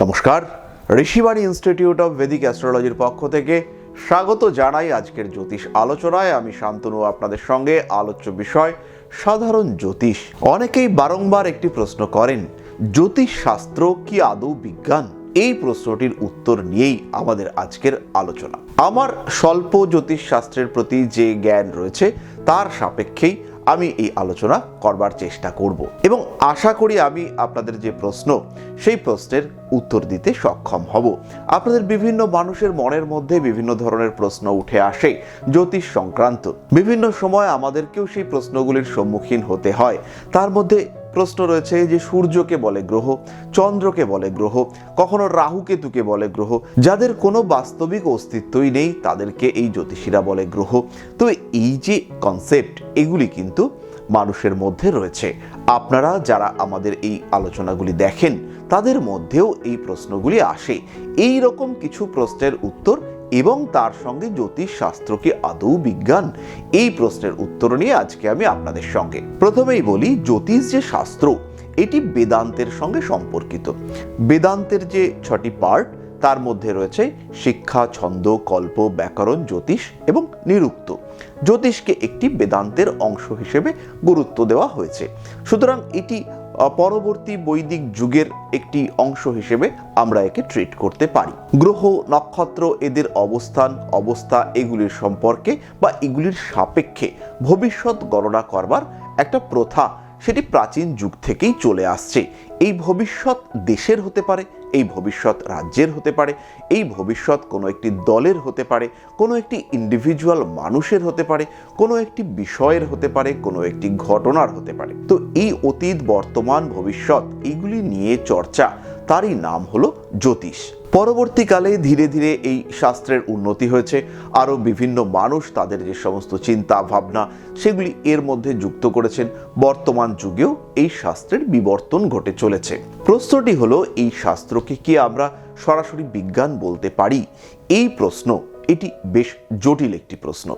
নমস্কার, Rishibani institute of Vedic অ্যাস্ট্রোলজির পক্ষ থেকে স্বাগত জানাই আজকের জ্যোতিষ আলোচনায়। আমি শান্তনু, আপনাদের সঙ্গে আলোচ্য বিষয় সাধারণ জ্যোতিষ। অনেকেই বারংবার একটি প্রশ্ন করেন, জ্যোতিষ শাস্ত্র কি আদৌ বিজ্ঞান? এই প্রশ্নটির উত্তর নিয়েই আমাদের আজকের আলোচনা। আমার স্বল্প জ্যোতিষ শাস্ত্রের প্রতি যে জ্ঞান রয়েছে তার সাপেক্ষেই আমি এই আলোচনা করবার চেষ্টা করব এবং আশা করি আমি আপনাদের যে প্রশ্ন সেই প্রশ্নের উত্তর দিতে সক্ষম হব। আপনাদের বিভিন্ন মানুষের মনের মধ্যে বিভিন্ন ধরনের প্রশ্ন উঠে আসে জ্যোতিষ সংক্রান্ত। বিভিন্ন সময় আমাদেরকেও সেই প্রশ্নগুলির সম্মুখীন হতে হয়। তার মধ্যে প্রশ্ন রয়েছে যে সূর্যকে বলে গ্রহ, চন্দ্রকে বলে গ্রহ, কখনো রাহু কেতুকে বলে গ্রহ। যাদের কোনো বাস্তবিক অস্তিত্বই নেই তাদেরকে এই জ্যোতিষীরা বলে গ্রহ। তো এই যে কনসেপ্ট, এগুলি কিন্তু মানুষের মধ্যে রয়েছে। আপনারা যারা আমাদের এই আলোচনাগুলি দেখেন তাদের মধ্যেও এই প্রশ্নগুলি আসে। এই রকম কিছু প্রশ্নের উত্তর এবং তার সঙ্গে জ্যোতিষ শাস্ত্র কি আদৌ বিজ্ঞান, এই প্রশ্নের উত্তর নিয়ে আজকে আমি আপনাদের সঙ্গে। প্রথমেই বলি, জ্যোতিষ যে শাস্ত্র এটি বেদান্তের সঙ্গে সম্পর্কিত। বেদান্তের যে 6টি পার্ট তার মধ্যে রয়েছে শিক্ষা, ছন্দ, কল্প, ব্যাকরণ, জ্যোতিষ এবং নিরুক্ত। জ্যোতিষকে একটি বেদান্তের অংশ হিসেবে গুরুত্ব দেওয়া হয়েছে। সুতরাং এটি পরবর্তী বৈদিক যুগের একটি অংশ হিসেবে আমরা একে ট্রিট করতে পারি। গ্রহ, নক্ষত্র, এদের অবস্থা এগুলির সম্পর্কে বা এগুলির সাপেক্ষে ভবিষ্যৎ গণনা করবার একটা প্রথা, সেটি প্রাচীন যুগ থেকেই চলে আসছে। এই ভবিষ্যৎ দেশের হতে পারে, এই ভবিষ্যৎ রাজ্যের হতে পারে, এই ভবিষ্যৎ কোনো একটি দলের হতে পারে, কোনো একটি ইন্ডিভিজুয়াল মানুষের হতে পারে, কোনো একটি বিষয়ের হতে পারে, কোনো একটি ঘটনার হতে পারে। তো এই অতীত, বর্তমান, ভবিষ্যৎ এইগুলি নিয়ে চর্চা, তারই নাম হলো জ্যোতিষ। পরবর্তীকালে ধীরে ধীরে এই শাস্ত্রের উন্নতি হয়েছে। আরও বিভিন্ন মানুষ তাদের যে সমস্ত চিন্তা ভাবনা সেগুলি এর মধ্যে যুক্ত করেছেন। বর্তমান যুগেও এই শাস্ত্রের বিবর্তন ঘটে চলেছে। প্রশ্নটি হলো, এই শাস্ত্রকে কি আমরা সরাসরি বিজ্ঞান বলতে পারি? এই প্রশ্ন এটি বেশ জটিল একটি প্রশ্ন।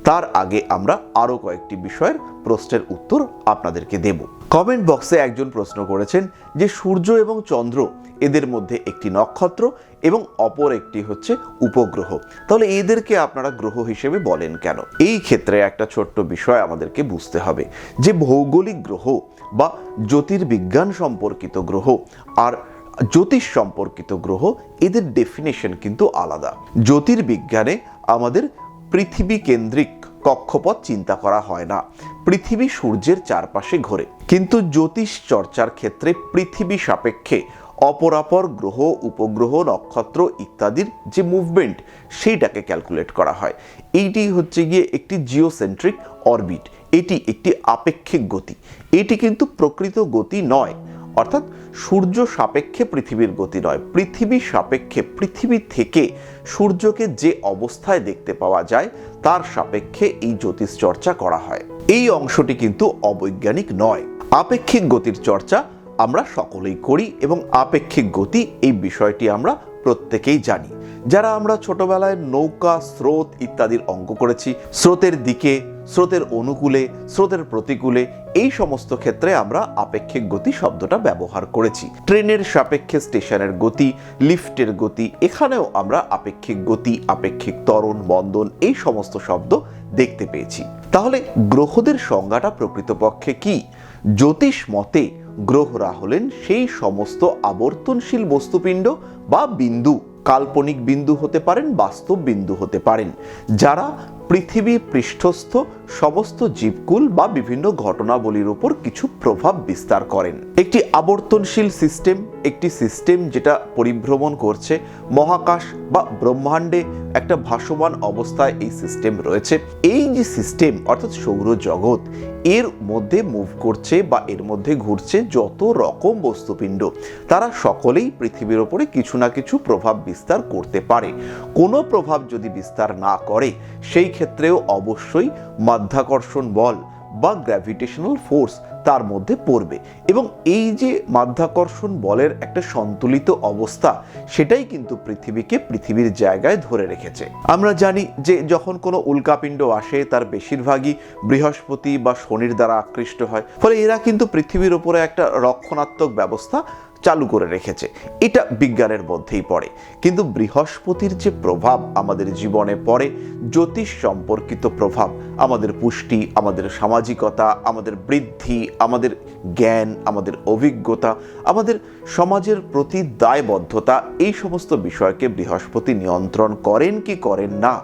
তার আগে আমরা আরও কয়েকটি বিষয়ের প্রশ্নের উত্তর আপনাদেরকে দেব। কমেন্ট বক্সে একজন প্রশ্ন করেছেন যে সূর্য এবং চন্দ্র এদের মধ্যে একটি নক্ষত্র এবং অপর একটি হচ্ছে উপগ্রহ, তাহলে এদেরকে আপনারা গ্রহ হিসেবে বলেন কেন? এই ক্ষেত্রে একটা ছোট্ট বিষয় আমাদেরকে বুঝতে হবে যে ভৌগোলিক গ্রহ বা জ্যোতির্বিজ্ঞান সম্পর্কিত গ্রহ আর জ্যোতিষ সম্পর্কিত গ্রহ, এদের ডেফিনেশন কিন্তু আলাদা। জ্যোতির্বিজ্ঞানে আমাদের পৃথিবী কেন্দ্রিক কক্ষপথ চিন্তা করা হয় না, পৃথিবী সূর্যের চারপাশে ঘোরে। কিন্তু জ্যোতিষ চর্চার ক্ষেত্রে পৃথিবী সাপেক্ষে অপরাপর গ্রহ, উপগ্রহ, নক্ষত্র ইত্যাদির যে মুভমেন্ট সেইটাকে ক্যালকুলেট করা হয়। এইটি হচ্ছে গিয়ে একটি জিওসেন্ট্রিক অরবিট, এটি একটি আপেক্ষিক গতি। এটি কিন্তু প্রকৃত গতি নয়, অর্থাৎ সূর্য সাপেক্ষে পৃথিবীর গতি নয়, পৃথিবী সাপেক্ষে পৃথিবী থেকে সূর্যকে যে অবস্থায় দেখতে পাওয়া যায় তার সাপেক্ষে এই জ্যোতিষ চর্চা করা হয়। এই অংশটি কিন্তু অবৈজ্ঞানিক নয়। আপেক্ষিক গতির চর্চা আমরা সকলেই করি এবং আপেক্ষিক গতি এই বিষয়টি আমরা প্রত্যেকেই জানি। যারা আমরা ছোটবেলায় নৌকা, স্রোত ইত্যাদির অঙ্ক করেছি, স্রোতের দিকে, স্রোতের অনুকূলে, স্রোতের প্রতিকূলে, এই সমস্ত ক্ষেত্রে আমরা আপেক্ষিক গতি শব্দটা ব্যবহার করেছি। ট্রেনের সাপেক্ষে স্টেশনের গতি, লিফটের গতি, এখানেও আমরা আপেক্ষিক গতি, আপেক্ষিক ত্বরণ, বন্ধন এই সমস্ত শব্দ দেখতে পেয়েছি। তাহলে গ্রহদের সংজ্ঞাটা প্রকৃতপক্ষে কি? জ্যোতিষ মতে গ্রহরা হলেন সেই সমস্ত আবর্তনশীল বস্তুপিণ্ড বা বিন্দু, কাল্পনিক বিন্দু হতে পারেন, বাস্তব বিন্দু হতে পারেন, যারা পৃথিবী পৃষ্ঠস্থ সমস্ত জীবকুল বা বিভিন্ন ঘটনাবলীর উপর কিছু প্রভাব বিস্তার করেন। একটি আবর্তনশীল সিস্টেম, একটি সিস্টেম যেটা পরিভ্রমণ করছে মহাকাশ বা ব্রহ্মাণ্ডে, একটা ভাসমান অবস্থায় এই সিস্টেম রয়েছে। এই যে সিস্টেম অর্থাৎ সৌরজগৎ, এর মধ্যে মুভ করছে বা এর মধ্যে ঘুরছে যত রকম বস্তুপিণ্ড, তারা সকলেই পৃথিবীর ওপরে কিছু না কিছু প্রভাব বিস্তার করতে পারে। কোনো প্রভাব যদি বিস্তার না করে সেই ক্ষেত্রেও অবশ্যই মাধ্যাকর্ষণ বল বা গ্র্যাভিটেশনাল ফোর্স তার মধ্যে পড়বে এবং এই যে মাধ্যাকর্ষণ বলের একটা সন্তুলিত অবস্থা, সেটাই কিন্তু পৃথিবীকে পৃথিবীর জায়গায় ধরে রেখেছে। আমরা জানি যে যখন কোনো উল্কাপিণ্ড আসে তার বেশিরভাগই বৃহস্পতি বা শনির দ্বারা আকৃষ্ট হয়, ফলে এরা কিন্তু পৃথিবীর উপরে একটা রক্ষণাত্মক ব্যবস্থা চালু করে রেখেছে, এটা বিজ্ঞানের মধ্যেই পড়ে। কিন্তু বৃহস্পতির যে প্রভাব আমাদের জীবনে পড়ে, জ্যোতিষ সম্পর্কিত প্রভাব, আমাদের পুষ্টি, আমাদের সামাজিকতা, আমাদের বৃদ্ধি, আমাদের জ্ঞান, আমাদের অভিজ্ঞতা, আমাদের সমাজের প্রতি দায়বদ্ধতা, এই সমস্ত বিষয়কে বৃহস্পতি নিয়ন্ত্রণ করেন কি করেন না,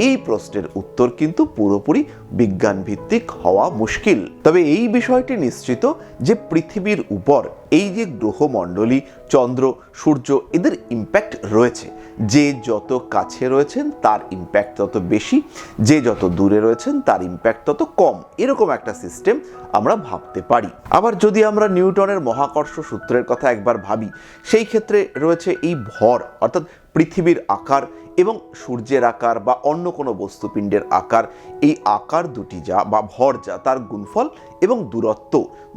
এই প্রশ্নের উত্তর কিন্তু পুরোপুরি বিজ্ঞান ভিত্তিক হওয়া মুশকিল। তবে এই বিষয়টি নিশ্চিত যে পৃথিবীর উপর এই যে গ্রহমণ্ডলী, চন্দ্র, সূর্য, এদের ইম্প্যাক্ট রয়েছে। যে যত কাছে রয়েছেন তার ইম্প্যাক্ট তত বেশি, যে যত দূরে রয়েছেন তার ইম্প্যাক্ট তত কম, এরকম একটা সিস্টেম আমরা ভাবতে পারি। আবার যদি আমরা নিউটনের মহাকর্ষ সূত্রের কথা একবার ভাবি, সেই ক্ষেত্রে রয়েছে এই ভর, অর্থাৎ পৃথিবীর আকার এবং সূর্যের আকার বা অন্য কোনো বস্তুপিণ্ডের আকার, এই আকার দুটি যা বা ভর যা, তার গুণফল এবং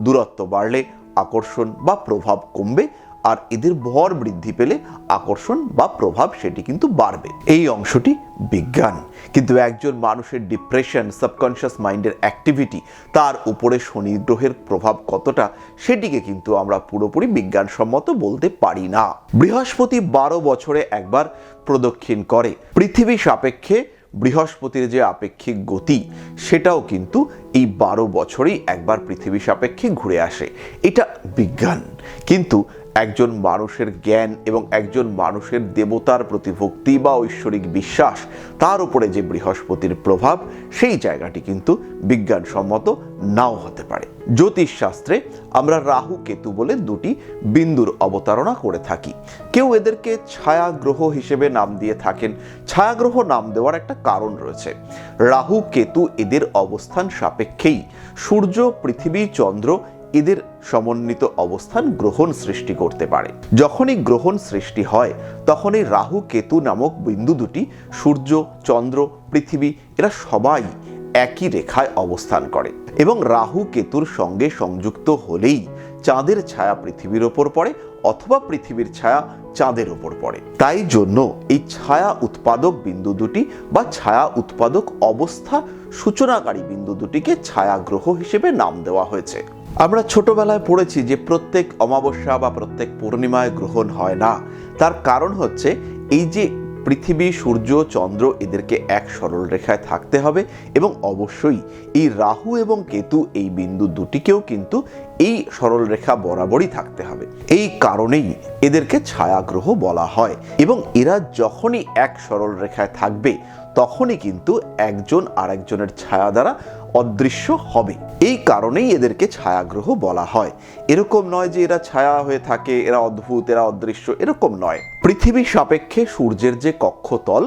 দূরত্ব বাড়লে আকর্ষণ বা প্রভাব কমবে, আর এদের ভর বৃদ্ধি পেলে আকর্ষণ বা প্রভাব সেটি কিন্তু বাড়বে। এই অংশটি বিজ্ঞান। কিন্তু একজন মানুষের ডিপ্রেশন, সাবকনশিয়াস মাইন্ডের অ্যাক্টিভিটি, তার উপরে শনি গ্রহের প্রভাব কতটা, সেটিকে কিন্তু আমরা পুরোপুরি বিজ্ঞানসম্মত বলতে পারি না। বৃহস্পতি 12 বছরে একবার প্রদক্ষিণ করে। পৃথিবী সাপেক্ষে বৃহস্পতির যে আপেক্ষিক গতি, সেটাও কিন্তু এই 12 বছরেই একবার পৃথিবী সাপেক্ষে ঘুরে আসে। এটা বিজ্ঞান। কিন্তু একজন মানুষের জ্ঞান এবং একজন মানুষের দেবতার প্রতি ভক্তি বা ঐশ্বরিক বিশ্বাস, তার উপরে যে বৃহস্পতির প্রভাব, সেই জায়গাটি কিন্তু বিজ্ঞানসম্মত নাও হতে পারে। জ্যোতিষ শাস্ত্রে আমরা রাহু কেতু বলে দুটি বিন্দুর অবতারণা করে থাকি। কেউ এদেরকে ছায়া গ্রহ হিসেবে নাম দিয়ে থাকেন। ছায়াগ্রহ নাম দেওয়ার একটা কারণ রয়েছে। রাহু কেতু এদের অবস্থান সাপেক্ষেই সূর্য, পৃথিবী, চন্দ্র এদের সমন্বিত অবস্থান গ্রহণ সৃষ্টি করতে পারে। যখনই গ্রহণ সৃষ্টি হয়, তখনই রাহু কেতু নামক বিন্দু দুটি, সূর্য, চন্দ্র, পৃথিবী, এরা সবাই একই রেখায় অবস্থান করে এবং রাহু কেতুর সঙ্গে সংযুক্ত হলেই চাঁদের ছায়া পৃথিবীর ওপর পড়ে অথবা পৃথিবীর ছায়া চাঁদের ওপর পড়ে। তাই জন্য এই ছায়া উৎপাদক বিন্দু দুটি বা ছায়া উৎপাদক অবস্থা সূচনাকারী বিন্দু দুটিকে ছায়াগ্রহ হিসেবে নাম দেওয়া হয়েছে। আমরা ছোটবেলায় পড়েছি যে প্রত্যেক অমাবস্যা বা প্রত্যেক পূর্ণিমায় গ্রহণ হয় না। তার কারণ হচ্ছে এই যে পৃথিবী, সূর্য, চন্দ্র, এদেরকে এক সরল রেখায় থাকতে হবে এবং অবশ্যই এই রাহু এবং কেতু এই বিন্দু দুটিকেও কিন্তু এই সরল রেখা বরাবরই থাকতে হবে। এই কারণেই এদেরকে ছায়াগ্রহ বলা হয় এবং এরা যখনই এক সরল রেখায় থাকবে, তখনই কিন্তু একজন আরেকজনের ছায়া দ্বারা অদৃশ্য হবে। এই কারণেই এদেরকে ছায়াগ্রহ বলা হয়। এরকম নয় যে এরা ছায়া হয়ে থাকে, এরা অদ্ভুত, এরা অদৃশ্য, এরকম নয়। পৃথিবী সাপেক্ষে সূর্যের যে কক্ষতল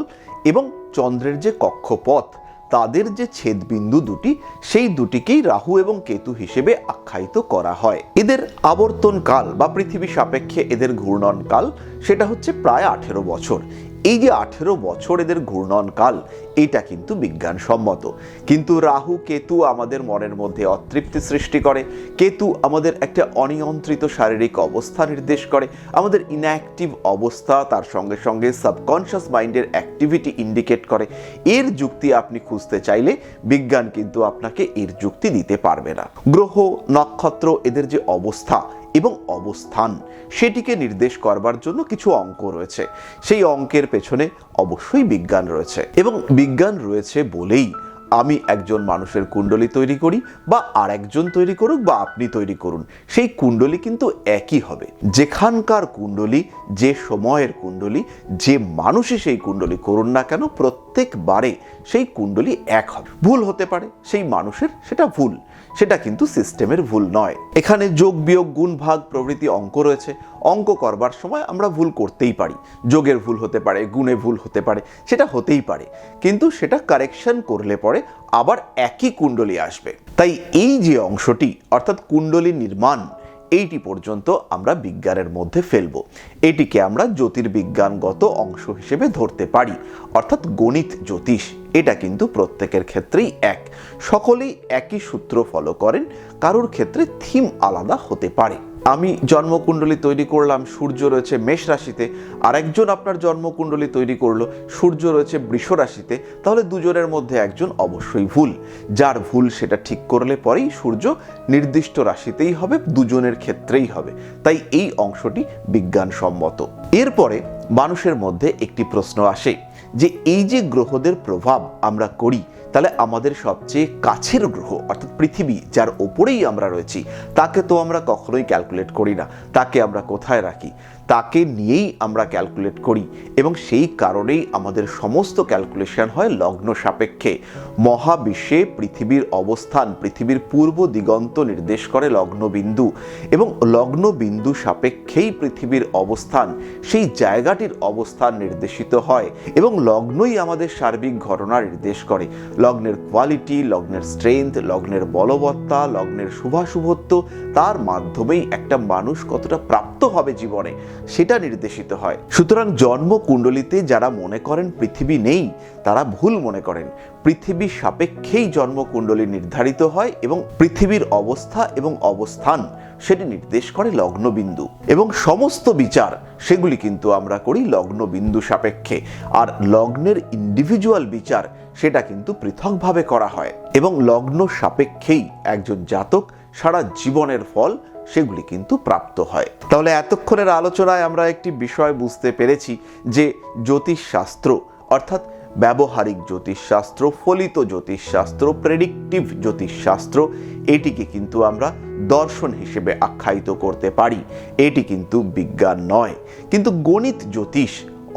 এবং চন্দ্রের যে কক্ষপথ, তাদের যে ছেদবিন্দু দুটি, সেই দুটিকেই রাহু এবং কেতু হিসেবে আখ্যায়িত করা হয়। এদের আবর্তন কাল বা পৃথিবী সাপেক্ষে এদের ঘূর্ণন কাল, সেটা হচ্ছে প্রায় 18 বছর। এই যে 18 বছর এদের ঘূর্ণন কাল, এটা কিন্তু বিজ্ঞানসম্মত। কিন্তু রাহু কেতু আমাদের মনের মধ্যে অতৃপ্তি সৃষ্টি করে। কেতু আমাদের একটা অনিয়ন্ত্রিত শারীরিক অবস্থা নির্দেশ করে, আমাদের ইনঅ্যাক্টিভ অবস্থা, তার সঙ্গে সঙ্গে সাবকনশিয়াস মাইন্ডের অ্যাক্টিভিটি ইন্ডিকেট করে। এর যুক্তি আপনি খুঁজতে চাইলে বিজ্ঞান কিন্তু আপনাকে এর যুক্তি দিতে পারবে না। গ্রহ, নক্ষত্র, এদের যে অবস্থা এবং অবস্থান, সেটিকে নির্দেশ করবার জন্য কিছু অঙ্ক রয়েছে। সেই অঙ্কের পেছনে অবশ্যই বিজ্ঞান রয়েছে এবং বিজ্ঞান রয়েছে বলেই আমি একজন মানুষের কুণ্ডলী তৈরি করি বা আর একজন তৈরি করুক বা আপনি তৈরি করুন, সেই কুণ্ডলী কিন্তু একই হবে। যেখানকার কুণ্ডলী, যে সময়ের কুণ্ডলী, যে মানুষই সেই কুণ্ডলী করুন না কেন, প্রত্যেকবারে সেই কুণ্ডলী এক হবে। ভুল হতে পারে সেই মানুষের, সেটা ভুল, সেটা কিন্তু সিস্টেমের ভুল নয়। এখানে যোগ, বিয়োগ, গুণ, ভাগ প্রভৃতি অঙ্ক রয়েছে। অঙ্ক করবার সময় আমরা ভুল করতেই পারি। যোগের ভুল হতে পারে, গুণে ভুল হতে পারে, সেটা হতেই পারে, কিন্তু সেটা কারেকশন করলে পরে আবার একই কুণ্ডলী আসবে। তাই এই যে অংশটি, অর্থাৎ কুণ্ডলী নির্মাণ, এইটি পর্যন্ত আমরা বিজ্ঞানের মধ্যে ফেলবো। এটিকে আমরা জ্যোতির্বিজ্ঞানগত অংশ হিসেবে ধরতে পারি, অর্থাৎ গণিত, জ্যোতিষ। এটা কিন্তু প্রত্যেকের ক্ষেত্রেই এক, সকলেই একই সূত্র ফলো করেন, কারোর ক্ষেত্রে থিম আলাদা হতে পারে। আমি জন্মকুণ্ডলী তৈরি করলাম, সূর্য রয়েছে মেষ রাশিতে, আরেকজন আপনার জন্মকুণ্ডলী তৈরি করলো, সূর্য রয়েছে বৃষ রাশিতে, তাহলে দুজনের মধ্যে একজন অবশ্যই ভুল। যার ভুল সেটা ঠিক করলে পরেই সূর্য নির্দিষ্ট রাশিতেই হবে, দুজনের ক্ষেত্রেই হবে। তাই এই অংশটি বিজ্ঞানসম্মত। এরপরে মানুষের মধ্যে একটি প্রশ্ন আসে যে এই যে গ্রহদের প্রভাব আমরা করি, তাহলে আমাদের সবচেয়ে কাছের গ্রহ অর্থাৎ পৃথিবী, যার ওপরেই আমরা রয়েছি, তাকে তো আমরা কখনোই ক্যালকুলেট করি না। তাকে আমরা কোথায় রাখি? তাকে নিয়েই আমরা ক্যালকুলেট করি, এবং সেই কারণেই আমাদের সমস্ত ক্যালকুলেশন হয় লগ্ন সাপেক্ষে। মহাবিশ্বে পৃথিবীর অবস্থান, পৃথিবীর পূর্ব দিগন্ত নির্দেশ করে লগ্নবিন্দু, এবং লগ্নবিন্দু সাপেক্ষেই পৃথিবীর অবস্থান, সেই জায়গাটির অবস্থান নির্দেশিত হয়, এবং লগ্নই আমাদের সার্বিক ঘটনা নির্দেশ করে। লগ্নের কোয়ালিটি, লগ্নের স্ট্রেংথ, লগ্নের বলবত্তা, লগ্নের শুভাশুভত্ব, তার মাধ্যমেই একটা মানুষ কতটা প্রাপ্ত হবে জীবনে সেটা নির্দেশিত হয়। সুতরাং জন্মকুণ্ডলিতে যারা মনে করেন পৃথিবী নেই, তারা ভুল মনে করেন। পৃথিবীর সাপেক্ষেই জন্মকুণ্ডলী নির্ধারিত হয়, এবং পৃথিবীর অবস্থা এবং অবস্থান সেটি নির্দেশ করে লগ্নবিন্দু, এবং সমস্ত বিচার সেগুলি কিন্তু আমরা করি লগ্নবিন্দু সাপেক্ষে। আর লগ্নের ইন্ডিভিজুয়াল বিচার সেটা কিন্তু পৃথকভাবে করা হয়, এবং লগ্ন সাপেক্ষেই একজন জাতক সারা জীবনের ফল সেগুলি কিন্তু প্রাপ্ত হয়। তাহলে এতক্ষণের আলোচনায় আমরা একটি বিষয় বুঝতে পেরেছি যে জ্যোতিষশাস্ত্র অর্থাৎ ব্যবহারিক জ্যোতিষশাস্ত্র, ফলিত জ্যোতিষশাস্ত্র, প্রেডিক্টিভ জ্যোতিষশাস্ত্র, এটিকে কিন্তু আমরা দর্শন হিসেবে আখ্যায়িত করতে পারি। এটি কিন্তু বিজ্ঞান নয়। কিন্তু গণিত জ্যোতিষ,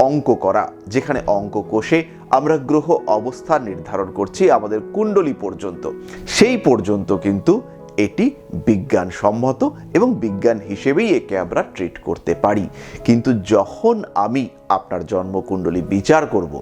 অঙ্ক করা, যেখানে অঙ্ক কষে আমরা গ্রহ অবস্থান নির্ধারণ করছি আমাদের কুণ্ডলী পর্যন্ত, সেই পর্যন্ত কিন্তু এটি বিজ্ঞানসম্মত, এবং বিজ্ঞান হিসেবেই একে আমরা ট্রিট করতে পারি। কিন্তু যখন আমি আপনার জন্মকুণ্ডলী বিচার করব,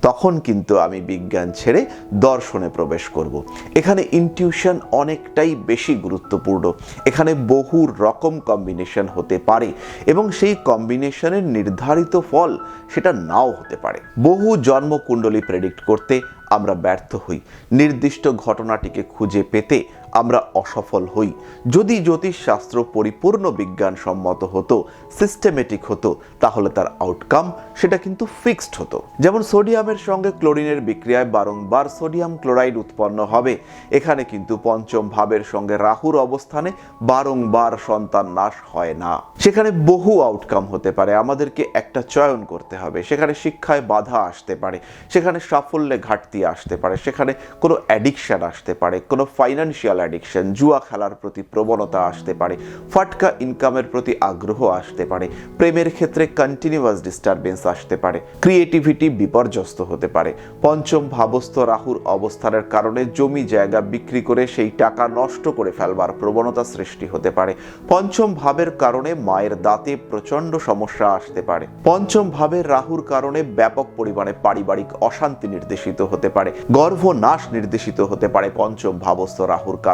তখন কিন্তু আমি বিজ্ঞান ছেড়ে দর্শনে প্রবেশ করব। এখানে ইনটিউশন অনেকটাই বেশি গুরুত্বপূর্ণ। এখানে বহু রকম কম্বিনেশন হতে পারে, এবং সেই কম্বিনেশনের নির্ধারিত ফল সেটা নাও হতে পারে। বহু জন্মকুণ্ডলী প্রেডিক্ট করতে আমরা ব্যর্থ হই, নির্দিষ্ট ঘটনাটিকে খুঁজে পেতে আমরা অসফল হই। যদি জ্যোতিষশাস্ত্র পরিপূর্ণ বিজ্ঞানসম্মত হতো, সিস্টেমেটিক হতো, তাহলে তার আউটকাম সেটা কিন্তু ফিক্সড হতো। যেমন সোডিয়ামের সঙ্গে ক্লোরিনের বিক্রিয়ায় বারংবার সোডিয়াম ক্লোরাইড উৎপন্ন হবে, এখানে কিন্তু পঞ্চম ভাবের সঙ্গে রাহুর অবস্থানে বারংবার সন্তান নাশ হয় না। সেখানে বহু আউটকাম হতে পারে, আমাদেরকে একটা চয়ন করতে হবে। সেখানে শিক্ষায় বাধা আসতে পারে, সেখানে সাফল্যে ঘাটতি আসতে পারে, সেখানে কোনো অ্যাডিকশন আসতে পারে, কোনো ফাইন্যান্সিয়াল অ্যাডিকশন, জুয়া খেলার প্রতি প্রবণতা আসতে পারে, ফাটকা ইনকামের প্রতি আগ্রহ আসতে পারে, প্রেমের ক্ষেত্রে কন্টিনিউয়াস ডিস্টারবেন্স আসতে পারে, ক্রিয়েটিভিটি বিপর্যস্ত হতে পারে। পঞ্চম ভাবস্থ রাহুর অবস্থানের কারণে জমি জায়গা বিক্রি করে সেই টাকা নষ্ট করে ফেলবার প্রবণতা সৃষ্টি হতে পারে। পঞ্চম ভাবের কারণে মায়ের দাঁতে প্রচন্ড সমস্যা আসতে পারে। পঞ্চম ভাবের রাহুর কারণে ব্যাপক পরিমাণে পারিবারিক অশান্তি নির্দেশিত হতে পারে, গর্ভনাশ নির্দেশিত হতে পারে পঞ্চম ভাবস্থ রাহুর কারণে।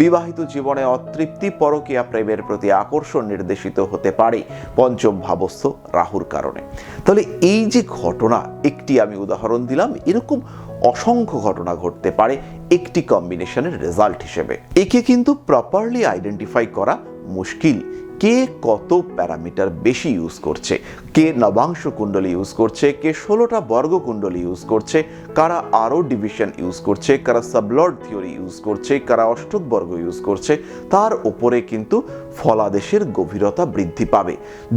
বিবাহিত জীবনে অতৃপ্তি, পরকীয়া প্রেমের প্রতি আকর্ষণ নির্দেশিত হতে পারে পঞ্চম ভাবস্থ রাহুর কারণে। তাহলে এই যে ঘটনা, একটি আমি উদাহরণ দিলাম, এরকম অসংখ্য ঘটনা ঘটতে পারে একটি কম্বিনেশনের রেজাল্ট হিসেবে। একে কিন্তু প্রপারলি আইডেন্টিফাই করা মুশকিল। কে কত প্যারামিটার বেশি ইউজ করছে, কে নবাংশ কুণ্ডলী ইউজ করছে, কে 16টা বর্গ কুণ্ডলী ইউজ করছে, কারা আরও ডিভিশন ইউজ করছে, কারা সাবলর্ড থিওরি ইউজ করছে, কারা অষ্টক বর্গ ইউজ করছে, তার উপরে কিন্তু ফলাদেশের গভীরতা বৃদ্ধি পাবে।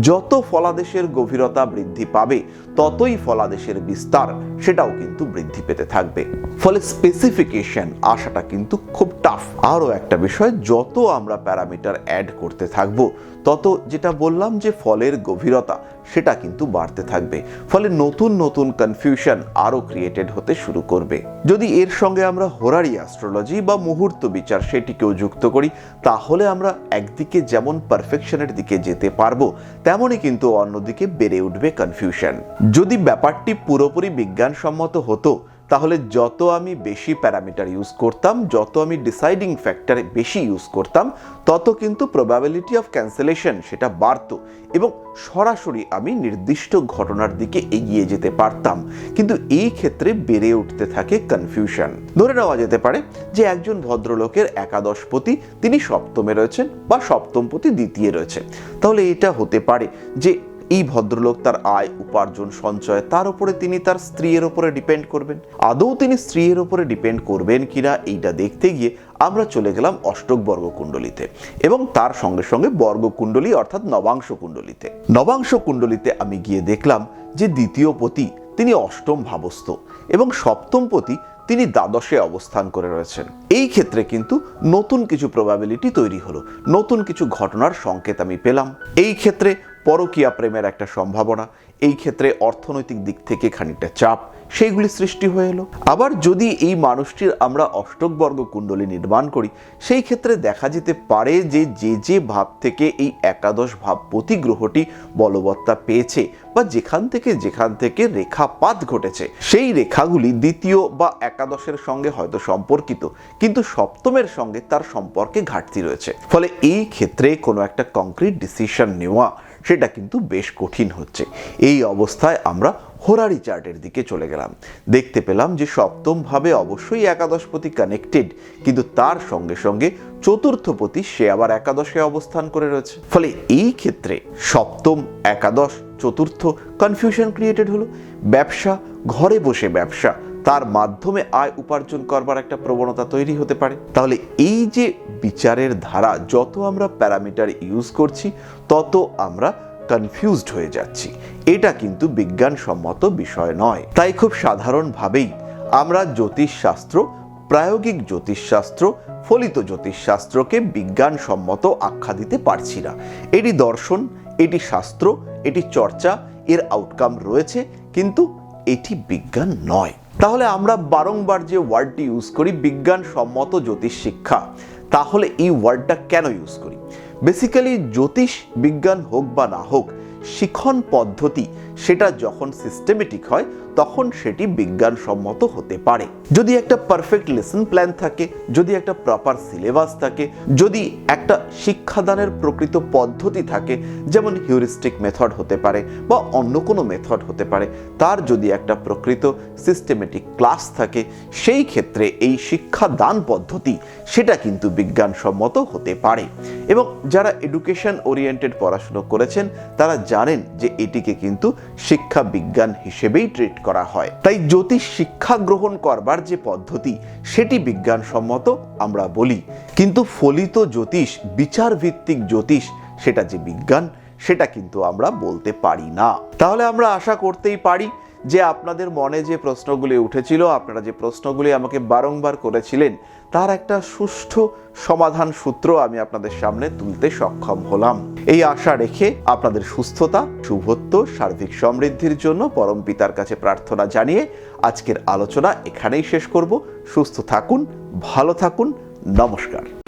যত ফলাদেশের গভীরতা বৃদ্ধি পাবে, ততই ফলাদেশের বিস্তার সেটাও কিন্তু বৃদ্ধি পেতে থাকবে। ফলে স্পেসিফিকেশন আসাটা কিন্তু খুব টাফ। আরও একটা বিষয়, যত আমরা প্যারামিটার অ্যাড করতে থাকবো, তত যেটা বললাম যে ফলের গভীরতা সেটা কিন্তু বাড়তে থাকবে। ফলে নতুন নতুন কনফিউশন আরও ক্রিয়েটেড হতে শুরু করবে। যদি এর সঙ্গে আমরা হোরারি অ্যাস্ট্রোলজি বা মুহূর্ত বিচার সেটিকেও যুক্ত করি, তাহলে আমরা একদিকে যেমন পারফেকশনের দিকে যেতে পারবো, তেমনই কিন্তু অন্যদিকে বেড়ে উঠবে কনফিউশন। যদি ব্যাপারটি পুরোপুরি বিজ্ঞানসম্মত হতো, তাহলে যত আমি বেশি প্যারামিটার ইউজ করতাম, যত আমি ডিসাইডিং ফ্যাক্টর বেশি ইউজ করতাম, তত কিন্তু প্রবাবিলিটি অফ ক্যান্সেলেশন সেটা বাড়তো এবং সরাসরি আমি নির্দিষ্ট ঘটনার দিকে এগিয়ে যেতে পারতাম। কিন্তু এই ক্ষেত্রে বেড়ে উঠতে থাকে কনফিউশন। ধরে নেওয়া যেতে পারে যে একজন ভদ্রলোকের একাদশপতি তিনি সপ্তমে রয়েছেন বা সপ্তমপতি দ্বিতীয় রয়েছে। তাহলে এটা হতে পারে যে এই ভদ্রলোক তার আয় উপার্জন সঞ্চয় তার উপরে তিনি তার স্ত্রীর উপরে ডিপেন্ড করবেন। আদৌ তিনি স্ত্রীর উপরে ডিপেন্ড করবেন কিনা এইটা দেখতে গিয়ে আমরা চলে গেলাম অষ্টক বর্গ কুণ্ডলিতে এবং তার সঙ্গে সঙ্গে বর্গ কুণ্ডলী অর্থাৎ নবাংশ কুণ্ডলিতে। নবাংশ কুণ্ডলিতে আমি গিয়ে দেখলাম যে দ্বিতীয় পতি তিনি অষ্টম ভাবস্থ এবং সপ্তম পতি তিনি দ্বাদশে অবস্থান করে রয়েছেন। এই ক্ষেত্রে কিন্তু নতুন কিছু প্রবাবিলিটি তৈরি হলো, নতুন কিছু ঘটনার সংকেত আমি পেলাম। এই ক্ষেত্রে পরকীয়া প্রেমের একটা সম্ভাবনা, এই ক্ষেত্রে অর্থনৈতিক দিক থেকে খানিকটা চাপ সেইগুলি সৃষ্টি হয়ে এলো। আবার যদি এই মানুষটির আমরা অষ্টক বর্গ কুণ্ডলী নির্মাণ করি, সেই ক্ষেত্রে দেখা যেতে পারে যে যে ভাব থেকে এই একাদশ ভাবপতি গ্রহটি বলবত্তা পেয়েছে বা যেখান থেকে রেখাপাত ঘটেছে, সেই রেখাগুলি দ্বিতীয় বা একাদশের সঙ্গে হয়তো সম্পর্কিত, কিন্তু সপ্তমের সঙ্গে তার সম্পর্কে ঘাটতি রয়েছে। ফলে এই ক্ষেত্রে কোনো একটা কংক্রিট ডিসিশন নেওয়া সেটা কিন্তু বেশ কঠিন হচ্ছে। এই অবস্থায় আমরা হোরারি চার্টের দিকে চলে গেলাম, দেখতে পেলাম যে সপ্তম ভাবে অবশ্যই একাদশপতি কানেক্টেড, কিন্তু তার সঙ্গে সঙ্গে চতুর্থপতি সে আবার একাদশে অবস্থান করে রয়েছে। ফলে এই ক্ষেত্রে সপ্তম একাদশ চতুর্থ কনফিউশন ক্রিয়েটেড হলো। ব্যবসা, ঘরে বসে ব্যবসা, তার মাধ্যমে আয় উপার্জন করবার একটা প্রবণতা তৈরি হতে পারে। তাহলে এই যে বিচারের ধারা, যত আমরা প্যারামিটার ইউজ করছি তত আমরা কনফিউজড হয়ে যাচ্ছি। এটা কিন্তু বিজ্ঞানসম্মত বিষয় নয়। তাই খুব সাধারণভাবেই আমরা জ্যোতিষশাস্ত্র, প্রায়োগিক জ্যোতিষশাস্ত্র, ফলিত জ্যোতিষশাস্ত্রকে বিজ্ঞানসম্মত আখ্যা দিতে পারছি না। এটি দর্শন, এটি শাস্ত্র, এটি চর্চা, এর আউটকাম রয়েছে, কিন্তু এটি বিজ্ঞান নয়। তাহলে আমরা বারংবার যে ওয়ার্ডটি ইউজ করি বিজ্ঞানসম্মত জ্যোতিষ শিক্ষা, তাহলে এই ওয়ার্ডটা কেন ইউজ করি? বেসিক্যালি জ্যোতিষ বিজ্ঞান হোক বা না হোক, শিখন পদ্ধতি সেটা যখন সিস্টেমেটিক হয় তখন সেটি বিজ্ঞানসম্মত হতে পারে। যদি একটা পারফেক্ট লেসন প্ল্যান থাকে, যদি একটা প্রপার সিলেবাস থাকে, যদি একটা শিক্ষাদানের প্রকৃত পদ্ধতি থাকে, যেমন হিউরিস্টিক মেথড হতে পারে বা অন্য কোনো মেথড হতে পারে, তার যদি একটা প্রকৃত সিস্টেমেটিক ক্লাস থাকে, সেই ক্ষেত্রে এই শিক্ষাদান পদ্ধতি সেটা কিন্তু বিজ্ঞানসম্মত হতে পারে। এবং যারা এডুকেশন ওরিয়েন্টেড পড়াশুনো করেছেন তারা জানেন যে এটিকে কিন্তু শিক্ষা বিজ্ঞান হিসেবেই ট্রিট করা হয়। তাই জ্যোতিষ শিক্ষা গ্রহণ করবার যে পদ্ধতি সেটি বিজ্ঞানসম্মত আমরা বলি, কিন্তু ফলিত জ্যোতিষ, বিচার ভিত্তিক জ্যোতিষ সেটা যে বিজ্ঞান সেটা কিন্তু আমরা বলতে পারি না। তাহলে আমরা আশা করতেই পারি যে আপনাদের মনে যে প্রশ্নগুলি উঠেছিল, আপনারা যে প্রশ্নগুলি আমাকে বারংবার করেছিলেন, তার একটা সুষ্ঠু সমাধান সূত্র আমি আপনাদের সামনে তুলতে সক্ষম হলাম। এই আশা রেখে আপনাদের সুস্থতা, শুভত্ব, সার্বিক সমৃদ্ধির জন্য পরম পিতার কাছে প্রার্থনা জানিয়ে আজকের আলোচনা এখানেই শেষ করব। সুস্থ থাকুন, ভালো থাকুন, নমস্কার।